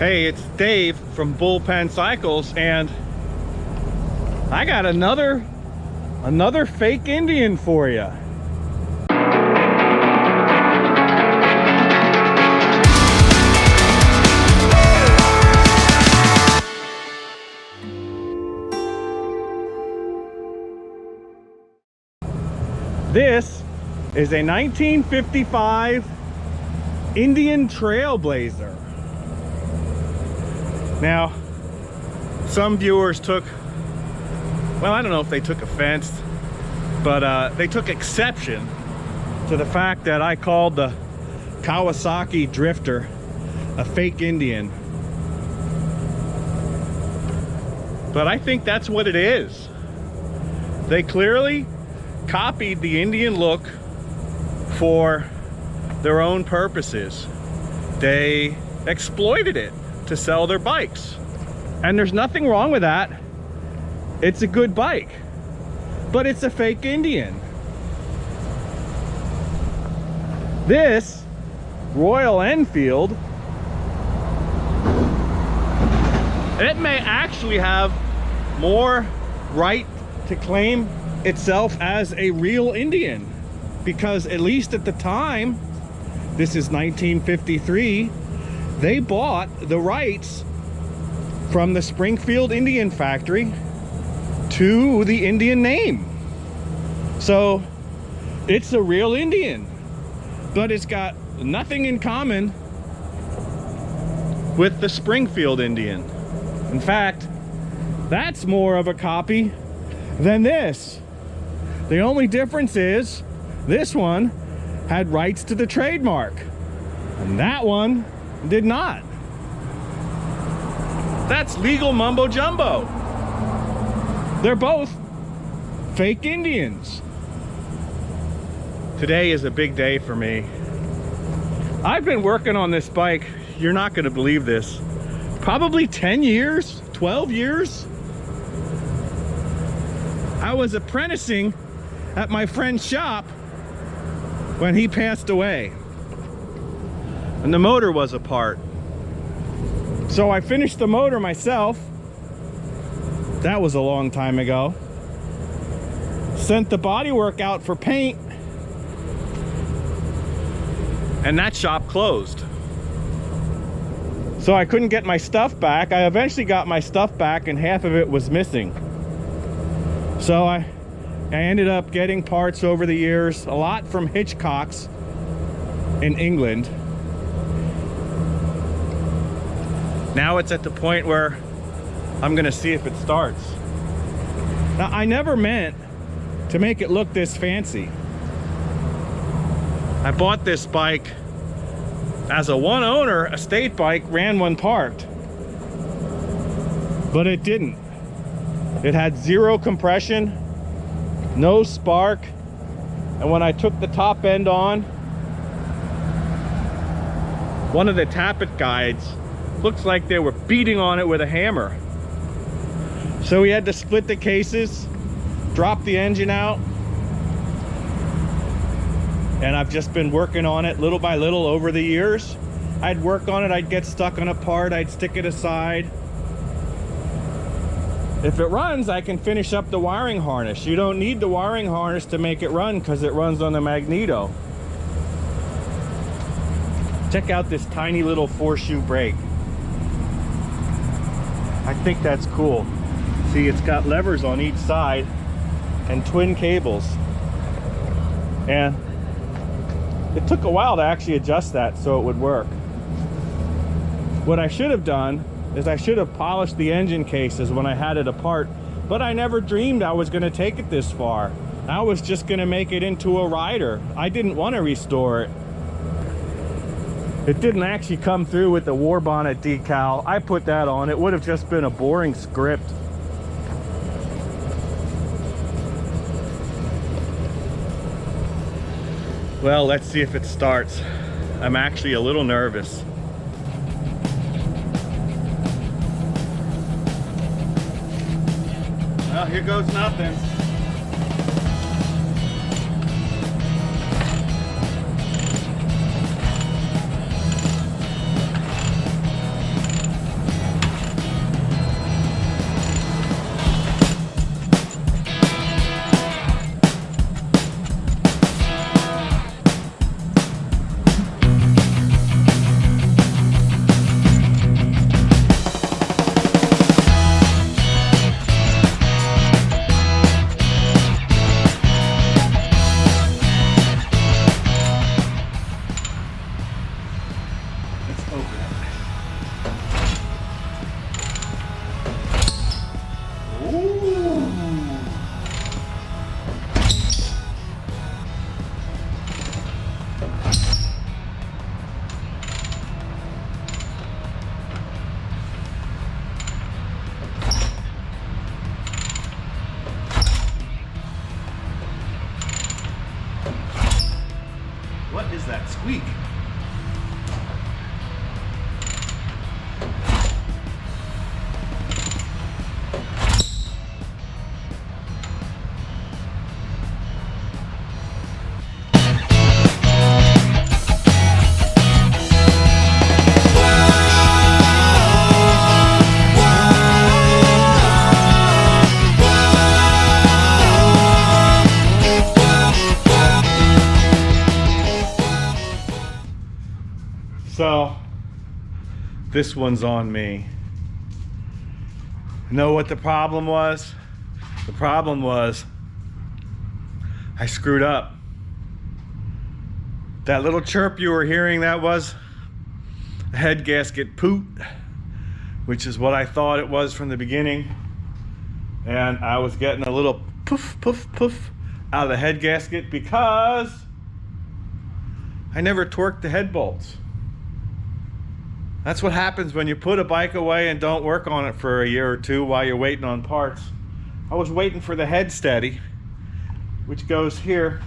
Hey, it's Dave from Bullpen Cycles, and I got another fake Indian for you. This is a 1955 Indian Trailblazer. Now, some viewers took, well, I don't know if they took offense, but they took exception to the fact that I called the Kawasaki Drifter a fake Indian. But I think that's what it is. They clearly copied the Indian look for their own purposes. They exploited it to sell their bikes, and there's nothing wrong with that. It's a good bike, but it's a fake Indian. This Royal Enfield, it may actually have more right to claim itself as a real Indian, because at least at the time, this is 1953, they bought the rights from the Springfield Indian factory to the Indian name. So it's a real Indian, but it's got nothing in common with the Springfield Indian. In fact, that's more of a copy than this. The only difference is this one had rights to the trademark, and that one did not. That's legal mumbo jumbo. They're both fake Indians. Today is a big day for me. I've been working on this bike, you're not going to believe this, probably 10 years, 12 years. I was apprenticing at my friend's shop when he passed away, and the motor was apart. So I finished the motor myself. That was a long time ago. Sent the bodywork out for paint, and that shop closed. So I couldn't get my stuff back. I eventually got my stuff back, and half of it was missing. So I ended up getting parts over the years, a lot from Hitchcock's in England. Now it's at the point where I'm gonna see if it starts. Now, I never meant to make it look this fancy. I bought this bike as a one owner estate bike, ran one parked, but it didn't. It had zero compression, no spark, and when I took the top end on, one of the tappet guides looks like they were beating on it with a hammer. So we had to split the cases, drop the engine out, and I've just been working on it little by little over the years. I'd work on it, I'd get stuck on a part, I'd stick it aside. If it runs, I can finish up the wiring harness. You don't need the wiring harness to make it run because it runs on the magneto. Check out this tiny little 4-shoe brake. I think that's cool. See, it's got levers on each side and twin cables. And it took a while to actually adjust that so it would work. What I should have done is I should have polished the engine cases when I had it apart, but I never dreamed I was going to take it this far. I was just going to make it into a rider. I didn't want to restore it. It didn't actually come through with the war bonnet decal. I put that on. It would have just been a boring script. Well, let's see if it starts. I'm actually a little nervous. Well, here goes nothing. What is that squeak? So, this one's on me. Know what the problem was? The problem was I screwed up. That little chirp you were hearing, that was a head gasket poot, which is what I thought it was from the beginning. And I was getting a little poof, poof, poof out of the head gasket because I never torqued the head bolts. That's what happens when you put a bike away and don't work on it for a year or two while you're waiting on parts. I was waiting for the head steady, which goes here.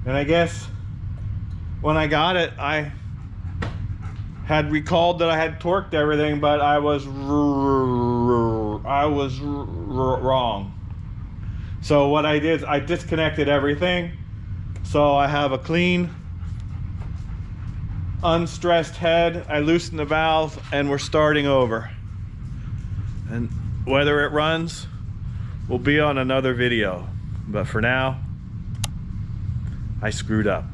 And I guess when I got it, I had recalled that I had torqued everything, but I was wrong. So what I did is I disconnected everything. So I have a clean, unstressed head. I loosened the valve and we're starting over. And whether it runs will be on another video. But for now, I screwed up.